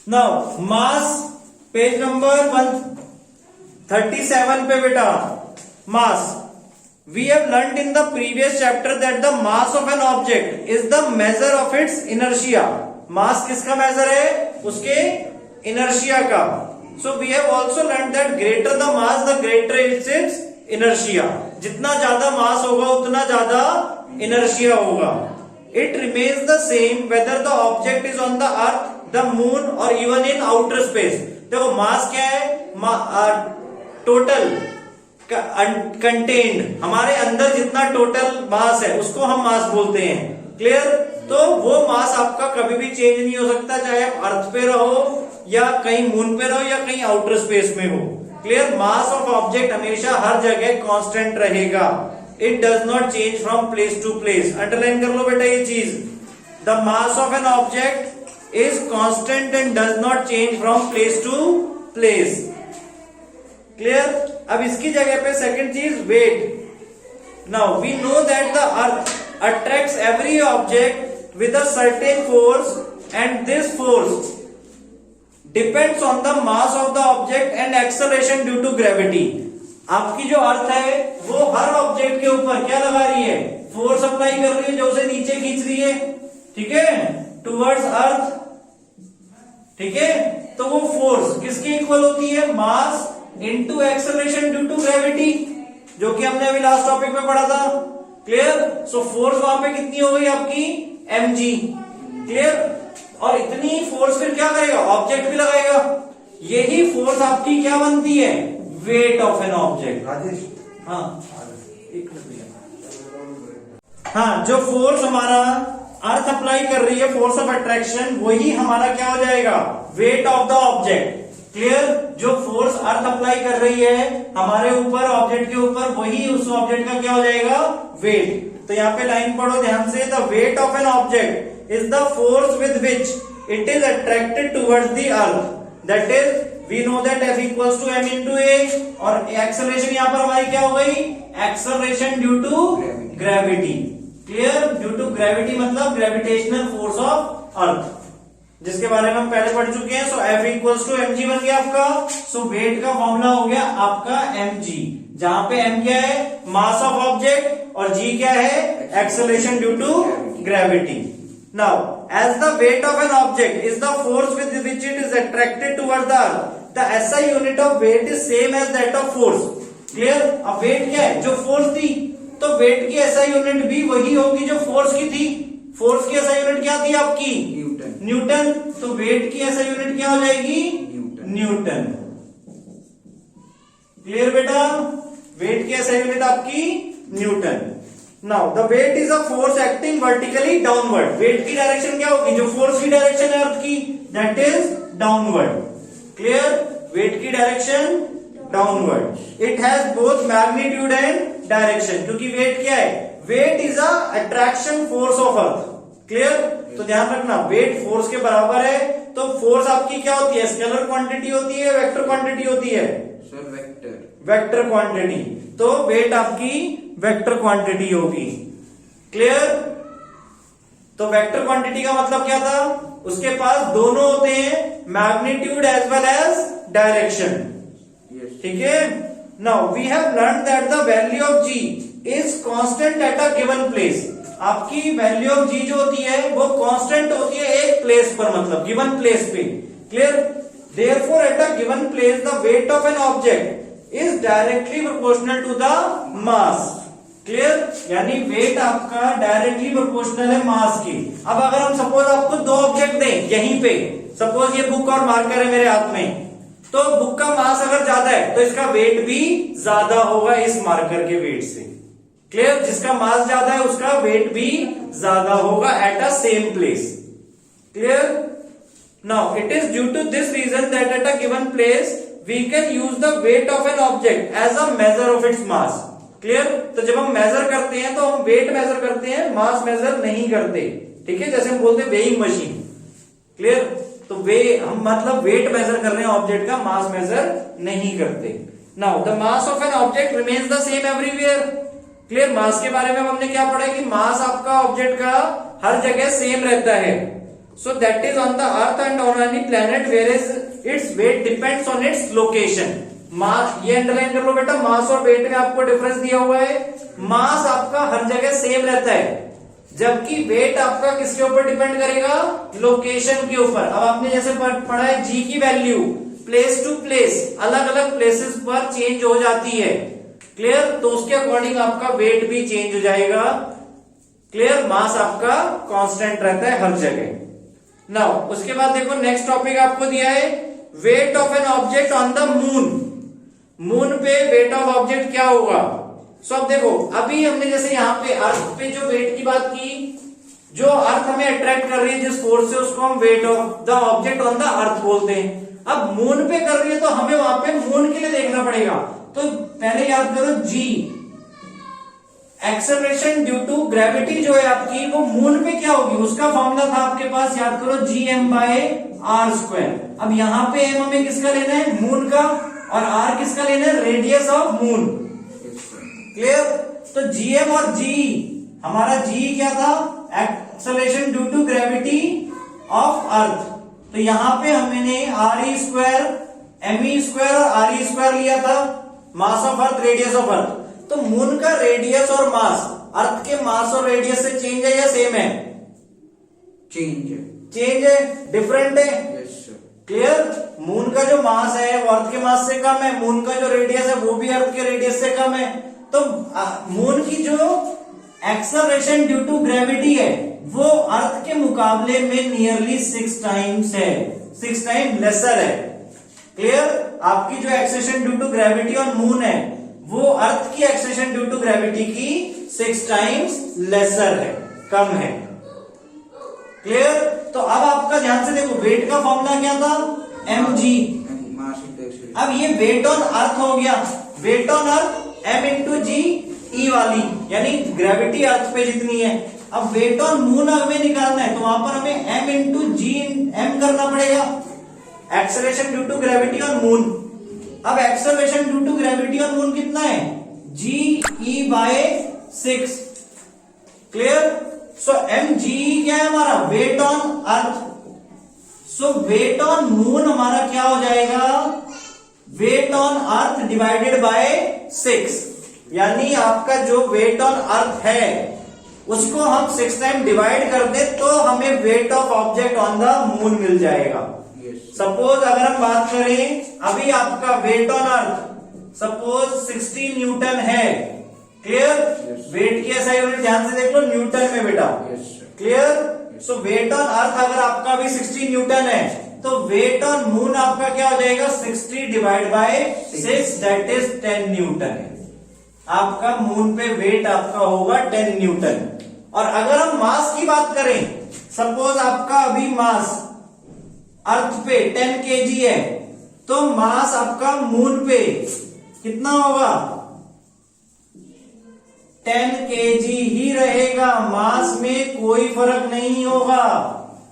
Now mass, page number 137 पे बेटा, मास. We have learnt in the previous chapter that the mass of an object is the measure of its inertia. मास किसका major है? उसके inertia का. So we have also learnt that greater the mass, the greater is its inertia. जितना ज्यादा मास होगा उतना ज्यादा inertia होगा. It remains the same whether the object is on the earth, the moon or even in outer space. देखो मास क्या है? Total contained, हमारे अंदर जितना टोटल मास है उसको हम मास बोलते हैं. क्लियर? तो वो मास आपका कभी भी चेंज नहीं हो सकता, चाहे आप अर्थ पे रहो या कहीं मून पे रहो या कहीं आउटर स्पेस में हो. क्लियर? मास ऑफ ऑब्जेक्ट हमेशा हर जगह कांस्टेंट रहेगा. It does not change from place to place. Underline कर लो बेटा ये चीज. The mass of an object is constant and does not change from place to place. Clear? अब इसकी जगह पे सेकंड चीज weight. Now we know that the earth attracts every object with a certain force and this force depends on the mass of the object and acceleration due to gravity. आपकी जो अर्थ है वो हर object के ऊपर क्या लगा रही है? फोर्स अप्लाई कर रही है जो उसे नीचे खींच रही है. ठीक है? Towards earth. ठीक है? तो वो फोर्स किसके इक्वल होती है? Mass into acceleration due to gravity, जो कि हमने अभी लास्ट टॉपिक में पढ़ा था. क्लियर? सो फोर्स वहां पे कितनी हो गई आपकी? mg. क्लियर? और इतनी फोर्स फिर क्या करेगा? ऑब्जेक्ट भी लगाएगा. यही फोर्स आपकी क्या बनती है? Weight of an object. हाँ एक मिनट. हाँ, जो फोर्स हमारा अर्थ अप्लाई कर रही है, फोर्स ऑफ अट्रैक्शन, वही हमारा क्या हो जाएगा? Weight of the object. Clear? जो फोर्स अर्थ अप्लाई कर रही है हमारे ऊपर, ऑब्जेक्ट के ऊपर, वही उस ऑब्जेक्ट का क्या हो जाएगा? वेट. तो यहाँ पे लाइन पढ़ो ध्यान से. The weight of an object is the force with which it is attracted towards the earth. That is we know that F equals to m into a. और एक्सेलरेशन यहाँ पर हमारी क्या हो गई? Acceleration due to gravity. Clear? Due to gravity मतलब gravitational force of earth, जिसके बारे में हम पहले पढ़ चुके हैं. So F equals to mg बन गया आपका. सो वेट का फॉर्मूला हो गया आपका mg, जहां पे m क्या है? मास ऑफ ऑब्जेक्ट, और g क्या है? Acceleration due to gravity. Now as the weight of an object is the force with which it is attracted towards the earth, the SI unit of weight is same as that of force. Clear? अब weight क्या है? जो force थी, तो wait की SI unit भी वही होगी जो फोर्स की थी. फोर्स की SI यूनिट क्या थी आपकी? न्यूटन. तो वेट की SI यूनिट क्या हो जाएगी? न्यूटन. क्लियर बेटा? वेट की SI यूनिट आपकी newton. Now the weight is a force acting vertically downward. Weight की डायरेक्शन क्या होगी? जो फोर्स की डायरेक्शन है अर्थ की, that is downward. Clear? Weight की direction downward. It has both magnitude and direction. क्योंकि वेट क्या है? Weight is a attraction force of earth. Clear? तो ध्यान रखना, वेट फोर्स के बराबर है. तो फोर्स आपकी क्या होती है? स्केलर क्वांटिटी होती है, वेक्टर क्वांटिटी होती है? Sir vector. Vector quantity. तो वेट आपकी वेक्टर क्वांटिटी होगी. क्लियर? तो वेक्टर क्वांटिटी का मतलब क्या था? उसके पास दोनों होते हैं, magnitude as well as direction. ठीक है? Now we have learn that the value of g is constant at a given place. आपकी वैल्यू ऑफ g जो होती है वो कांस्टेंट होती है एक प्लेस पर, मतलब गिवन प्लेस पे. Clear? Therefore at a given place the weight of an object is directly proportional to the mass. Clear? यानी वेट आपका डायरेक्टली प्रोपोर्शनल है मास की. अब अगर हम सपोज आपको दो ऑब्जेक्ट दें यहीं पे, सपोज ये बुक और मार्कर है मेरे हाथ में, तो बुक का मास अगर ज्यादा है तो इसका वेट भी ज्यादा होगा इस मार्कर के वेट से. क्लियर? जिसका मास ज्यादा है उसका वेट भी ज्यादा होगा at a same place. Clear? Now it is due to this reason that at a given place we can use the weight of an object as a measure of its mass. Clear? तो जब हम major करते हैं तो हम weight measure करते हैं, मास measure नहीं करते. ठीक है? जैसे हम बोलते हैं वेइंग मशीन. क्लियर? तो हम मतलब वेट मेजर कर रहे हैं ऑब्जेक्ट का, मास मेजर नहीं करते. Now the mass of an object remains the same everywhere. Clear? Mass के बारे में हमने क्या पढ़ा है कि मास आपका ऑब्जेक्ट का हर जगह सेम रहता है. So that is on the earth and on any planet whereas its weight depends on its location. मास ये अंडरलाइन कर लो बेटा, मास और वेट में आपको डिफरेंस दिया हुआ है। मास आपका हर जगह सेम रहता है, जबकि वेट आपका किसके ऊपर डिपेंड करेगा? लोकेशन के ऊपर। अब आपने जैसे पढ़ा है जी की वैल्यू प्लेस टू प्लेस, अलग अलग प्लेसेस पर चेंज हो जाती है। क्लियर? तो उसके अकॉर्डिंग आपका वेट भी चेंज हो जाएगा। क्लियर? मास आपका कांस्टेंट रहता है हर जगह। नाउ उसके बाद देखो नेक्स्ट टॉपिक आपको दिया है weight of an object on the moon. Moon पे वेट ऑफ ऑब्जेक्ट क्या होगा? सो अब देखो, अभी हमने जैसे यहाँ पे अर्थ पे जो वेट की बात की, जो अर्थ हमें अट्रैक्ट कर रही है जिस फोर्स से, उसको हम weight of the object on the अर्थ बोलते हैं। अब मून पे कर रही है तो हमें वहां पे मून के लिए देखना पड़ेगा। तो पहले याद करो जी, एक्सेलरेशन ड्यू टू ग्रेविटी जो है आपकी, वो मून पे क्या होगी? उसका फॉर्मूला था आपके पास, याद करो G M by R square. अब यहाँ पे एम हमें किसका लेना है? मून का, और आर किसका लेना है? Radius of moon. क्लियर? तो जीएम और जी, हमारा जी क्या था? Acceleration due to gravity of earth. तो यहां पे हमने R E square, M E square और आर ई स्क्वायर लिया था, mass of earth, radius of earth. तो मून का रेडियस और मास अर्थ के मास और रेडियस से चेंज है या सेम है? चेंज है, डिफरेंट है। क्लियर? मून का जो मास है वो अर्थ के मास से कम है, मून का जो रेडियस है वो भी अर्थ के रेडियस से कम है। तो मून की जो एक्सेलरेशन ड्यू टू ग्रेविटी है वो अर्थ के मुकाबले में नियरली 6 टाइम्स है, 6 टाइम लेसर है। क्लियर? आपकी जो acceleration due to gravity on moon है वो अर्थ की एक्सेलरेशन ड्यू टू ग्रेविटी की 6 टाइम्स लेसर है, कम है। क्लियर? तो अब आपका ध्यान से देखो, वेट का फॉर्मूला क्या था? M g. अब ये वेट ऑन अर्थ हो गया, weight on earth m into g e वाली, यानी ग्रेविटी अर्थ पे जितनी है। अब वेट ऑन मून हमें निकालना है, तो वहां पर हमें एम इंटू जी एम करना पड़ेगा, acceleration due to gravity on moon. अब acceleration due to gravity on moon कितना है? G e by 6। Clear? So m g क्या है हमारा? Weight on earth. So weight on moon हमारा क्या हो जाएगा? Weight on earth divided by 6, यानी आपका जो वेट ऑन अर्थ है उसको हम 6 टाइम डिवाइड कर दे तो हमें weight of object on the moon मिल जाएगा। सपोज अगर हम बात करें, अभी आपका weight on earth suppose 60 newton है। क्लियर? वेट की ऐसा यूनिट ध्यान से देख लो, न्यूटन में बेटा। Clear? So weight on earth अगर आपका भी 60 न्यूटन है तो वेट ऑन मून आपका क्या हो जाएगा? 60 divide by 6 that is 10 Newton. आपका मून पे वेट आपका होगा 10 न्यूटन। और अगर हम मास की बात करें, सपोज आपका अभी मास अर्थ पे 10 kg है, तो मास आपका मून पे कितना होगा? 10 kg ही रहेगा, मास में कोई फर्क नहीं होगा,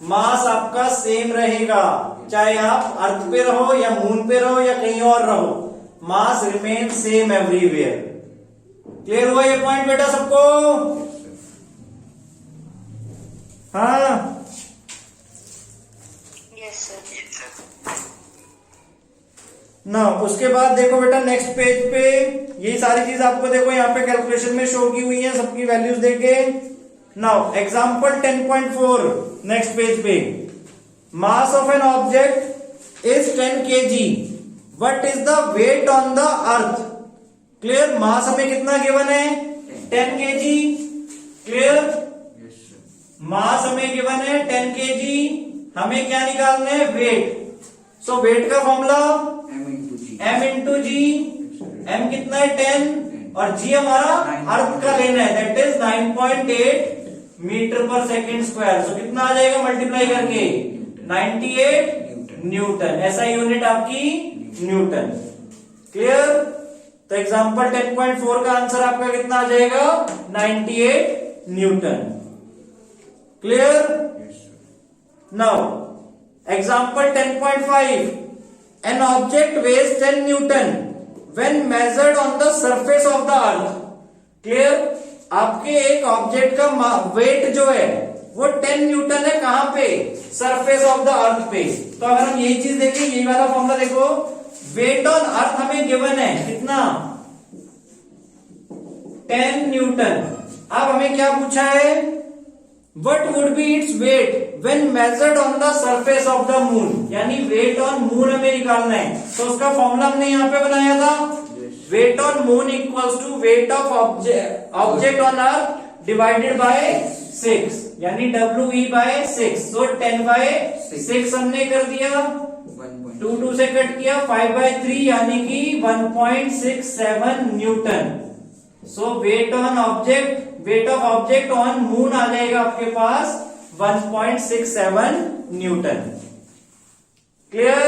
मास आपका सेम रहेगा, चाहे आप अर्थ पे रहो या मून पे रहो या कहीं और रहो, मास रिमेन सेम एवरीवेयर। क्लियर हुआ ये पॉइंट बेटा सबको? हाँ ना। उसके बाद देखो बेटा नेक्स्ट पेज पे ये सारी चीज आपको देखो यहाँ पे कैलकुलेशन में शो की हुई है, सबकी वैल्यूज देके। नाउ एग्जांपल 10.4 नेक्स्ट पेज पे, mass of an object is 10 kg, what is the weight on the earth? Clear? Mass हमें कितना गिवन है? 10 kg। क्लियर? मास हमें गिवन है 10 kg, हमें क्या निकालना है? वेट। सो वेट का फॉर्मूला m इंटू जी, m कितना है? 10, और g हमारा अर्थ का लेना है, दैट इज 9.8 मीटर पर सेकेंड स्क्वायर। सो कितना आ जाएगा मल्टीप्लाई करके? 98 न्यूटन। ऐसा यूनिट आपकी न्यूटन। क्लियर? तो एग्जांपल 10.4 का आंसर आपका कितना आ जाएगा? 98 Newton. Clear? Now example 10.5, an object weighs 10 Newton when measured on the surface of the earth। Clear? आपके एक ऑब्जेक्ट का वेट जो है वो 10 न्यूटन है कहां पे, सरफेस ऑफ द अर्थ पे। तो अगर हम यही चीज देखें, यही वाला फॉर्मूला देखो, वेट ऑन अर्थ हमें गिवन है कितना, 10 न्यूटन। अब हमें क्या पूछा है, what would be its weight when measured on the surface of the moon, यानी वेट ऑन मून हमें निकालना है। तो उसका फॉर्मूला हमने यहां पे बनाया था, weight on moon equals to weight of object on earth divided by 6, यानी WE बाय 6। तो 10/6 हमने कर दिया, 2 से कट किया, 5/3 यानी कि 1.67 newton. So weight of object on moon आ जाएगा आपके पास 1.67 न्यूटन। क्लियर?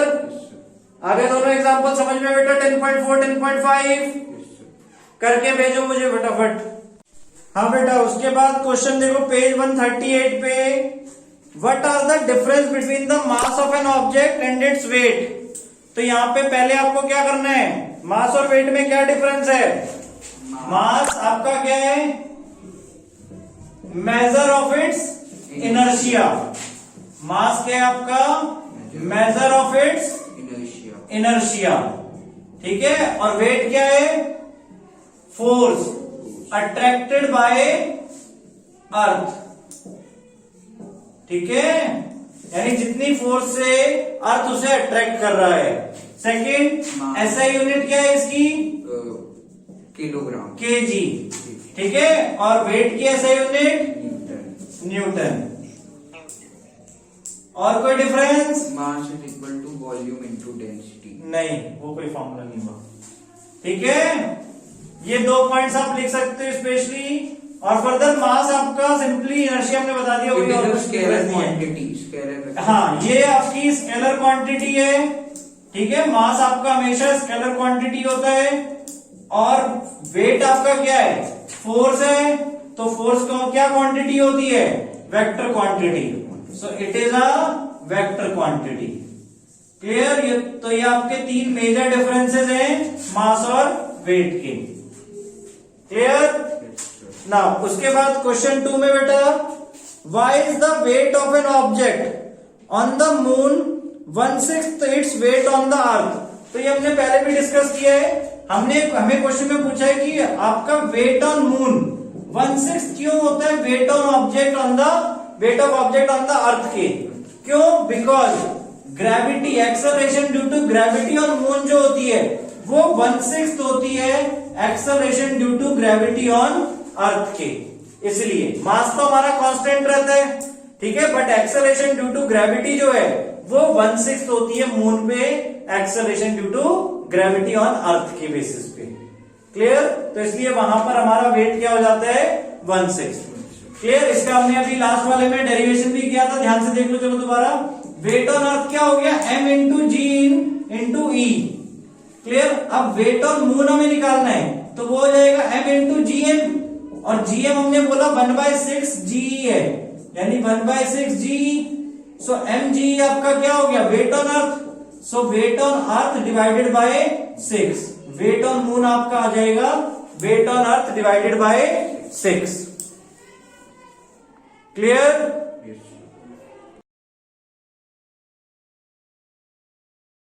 आगे दोनों एग्जांपल समझ में बेटा, 10.4, 10.5 करके भेजो मुझे फटाफट। हाँ बेटा, उसके बाद क्वेश्चन देखो पेज 138 पे, what are the difference between the mass of an object and its weight. तो यहाँ पे पहले आपको क्या करना है, मास और वेट में क्या डिफरेंस है। मास आपका क्या है, मेजर ऑफ इट्स इनर्शिया। मास क्या है आपका, मेजर ऑफ इट्स इनर्शिया, ठीक है। और वेट क्या है, फोर्स अट्रैक्टेड बाय अर्थ, ठीक है, यानी जितनी फोर्स से अर्थ उसे अट्रैक्ट कर रहा है। सेकंड, एसआई यूनिट क्या है इसकी, किलोग्राम, केजी, ठीक है। और वेट की एसआई यूनिट न्यूटन। और कोई difference, mass is equal to volume into density. नहीं, वो कोई फॉर्मूला नहीं हुआ, ठीक है। ये 2 पॉइंट्स आप लिख सकते हो स्पेशली। और फर्दर मास आपका सिंपली इनर्शिया हमने बता दिया, कोई और स्केलर क्वांटिटी, हाँ ये आपकी स्केलर क्वांटिटी है, ठीक है। मास आपका हमेशा स्केलर क्वांटिटी होता है। और वेट आपका क्या है, फोर्स है, तो फोर्स को क्या क्वांटिटी होती है, vector quantity. So it is a vector quantity. Clear? तो ये आपके 3 मेजर डिफरेंसेस हैं मास और वेट के। क्लियर? ना उसके बाद क्वेश्चन 2 में बेटा, why is the weight of an object on the moon 1/6 its weight on the अर्थ। तो ये हमने पहले भी डिस्कस किया है। हमें क्वेश्चन में पूछा है कि आपका वेट ऑन मून 1/6 क्यों होता है weight of object on the earth के। क्यों? Because gravity, acceleration due to gravity on moon जो होती है वो 1/6 होती है acceleration due to gravity on earth के। इसलिए मास तो हमारा कांस्टेंट रहता है, ठीक है, but acceleration due to gravity जो है वो 1/6 होती है मून पे acceleration due to gravity on earth के बेसिस पे। क्लियर? तो इसलिए वहां पर हमारा वेट क्या हो जाता है, 1/6। क्लियर? इसका हमने अभी लास्ट वाले में डेरिवेशन भी किया था, ध्यान से देख लो। चलो दोबारा, वेट ऑन अर्थ क्या हो गया, m इंटू जी इंटू ई। क्लियर? अब वेट ऑन मून हमें निकालना है, तो वो हो जाएगा m इंटू जी एम, और जी एम हमने बोला 1/6 जी है, यानी 1/6 जी। सो एम जी आपका क्या हो गया, weight on earth. So weight on earth divided by 6। Weight on moon आपका आ जाएगा weight on earth divided by 6। Clear?